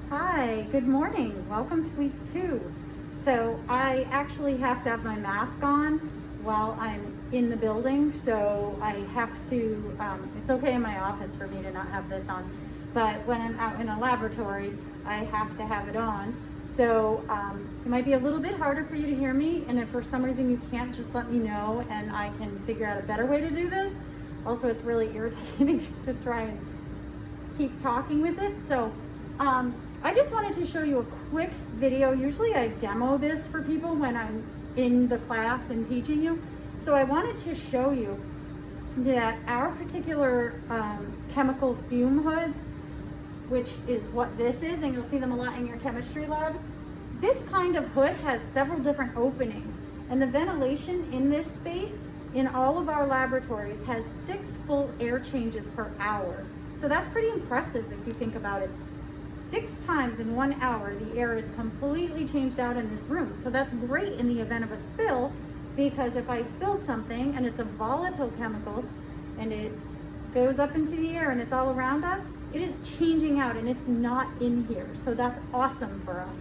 Hi, good morning. Welcome to week 2. So I actually have to have my mask on while I'm in the building. So I have to, it's okay in my office for me to not have this on, but when I'm out in a laboratory, I have to have it on. So it might be a little bit harder for you to hear me. And if for some reason you can't, just let me know and I can figure out a better way to do this. Also, it's really irritating to try and keep talking with it. So I just wanted to show you a quick video. Usually I demo this for people when I'm in the class and teaching you. So I wanted to show you that our particular chemical fume hoods, which is what this is, and you'll see them a lot in your chemistry labs. This kind of hood has several different openings, and the ventilation in this space in all of our laboratories has 6 full air changes per hour. So that's pretty impressive if you think about it. 6 times in 1 hour, the air is completely changed out in this room. So that's great in the event of a spill, because if I spill something and it's a volatile chemical and it goes up into the air and it's all around us, it is changing out and it's not in here. So that's awesome for us.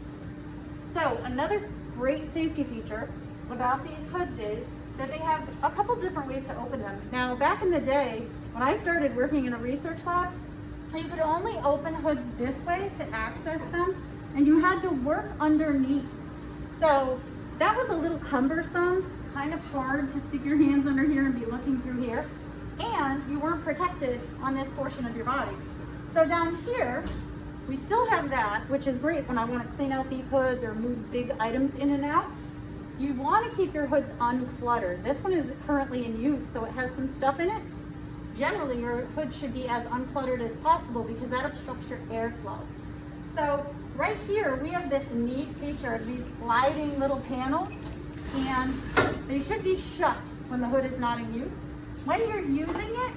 So another great safety feature about these hoods is that they have a couple different ways to open them. Now, back in the day, when I started working in a research lab, you could only open hoods this way to access them, and you had to work underneath. So that was a little cumbersome, kind of hard to stick your hands under here and be looking through here, and you weren't protected on this portion of your body. So down here, we still have that, which is great when I want to clean out these hoods or move big items in and out. You want to keep your hoods uncluttered. This one is currently in use, so it has some stuff in it. Generally, your hood should be as uncluttered as possible because that obstructs your airflow. So right here, we have this neat feature of these sliding little panels, and they should be shut when the hood is not in use. When you're using it,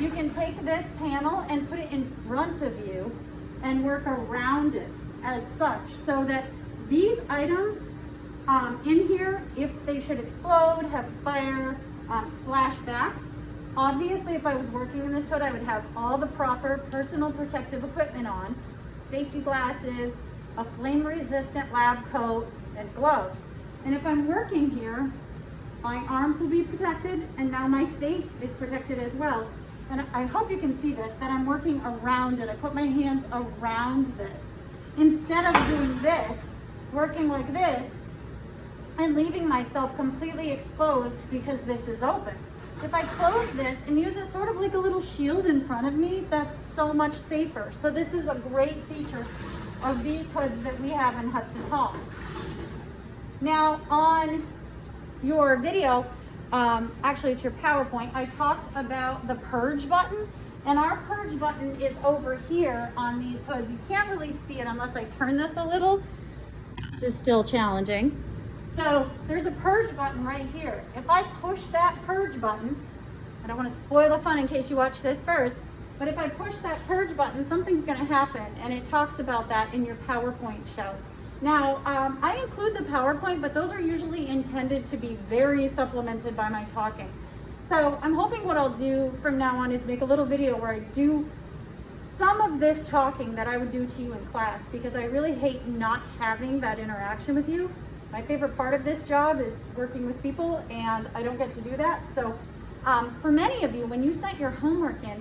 you can take this panel and put it in front of you and work around it as such, so that these items in here, if they should explode, have fire, splash back. Obviously, if I was working in this hood, I would have all the proper personal protective equipment on, safety glasses, a flame-resistant lab coat, and gloves. And if I'm working here, my arms will be protected, and now my face is protected as well. And I hope you can see this, that I'm working around it. I put my hands around this. Instead of doing this, working like this, and leaving myself completely exposed because this is open. If I close this and use it sort of like a little shield in front of me, that's so much safer. So this is a great feature of these hoods that we have in Hudson Hall. Now on your video, actually it's your PowerPoint, I talked about the purge button, and our purge button is over here on these hoods. You can't really see it unless I turn this a little. This is still challenging. So there's a purge button right here. If I push that purge button, I don't want to spoil the fun in case you watch this first, but if I push that purge button, something's going to happen, and it talks about that in your PowerPoint show. Now, I include the PowerPoint, but those are usually intended to be very supplemented by my talking. So I'm hoping what I'll do from now on is make a little video where I do some of this talking that I would do to you in class, because I really hate not having that interaction with you. My favorite part of this job is working with people, and I don't get to do that. So for many of you, when you sent your homework in,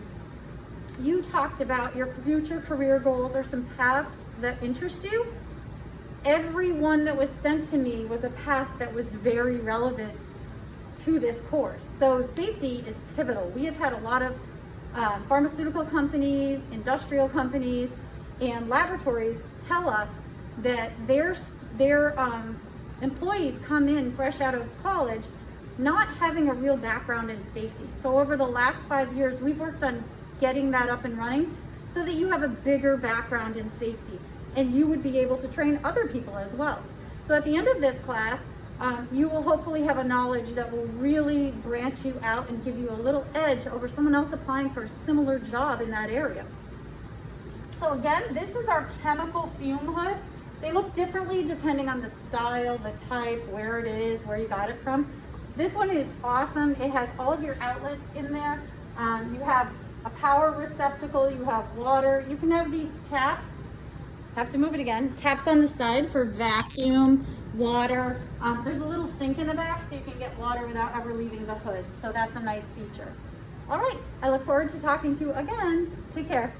you talked about your future career goals or some paths that interest you. Every one that was sent to me was a path that was very relevant to this course. So safety is pivotal. We have had a lot of pharmaceutical companies, industrial companies, and laboratories tell us that their employees come in fresh out of college not having a real background in safety. So over the last 5 years, we've worked on getting that up and running so that you have a bigger background in safety, and you would be able to train other people as well. So at the end of this class, you will hopefully have a knowledge that will really branch you out and give you a little edge over someone else applying for a similar job in that area. So again, this is our chemical fume hood. They look differently depending on the style, the type, where it is, where you got it from. This one is awesome. It has all of your outlets in there. You have a power receptacle, you have water. You can have these taps have to move it again. Taps on the side for vacuum, water. There's a little sink in the back so you can get water without ever leaving the hood. So that's a nice feature. All right, I look forward to talking to you again. Take care.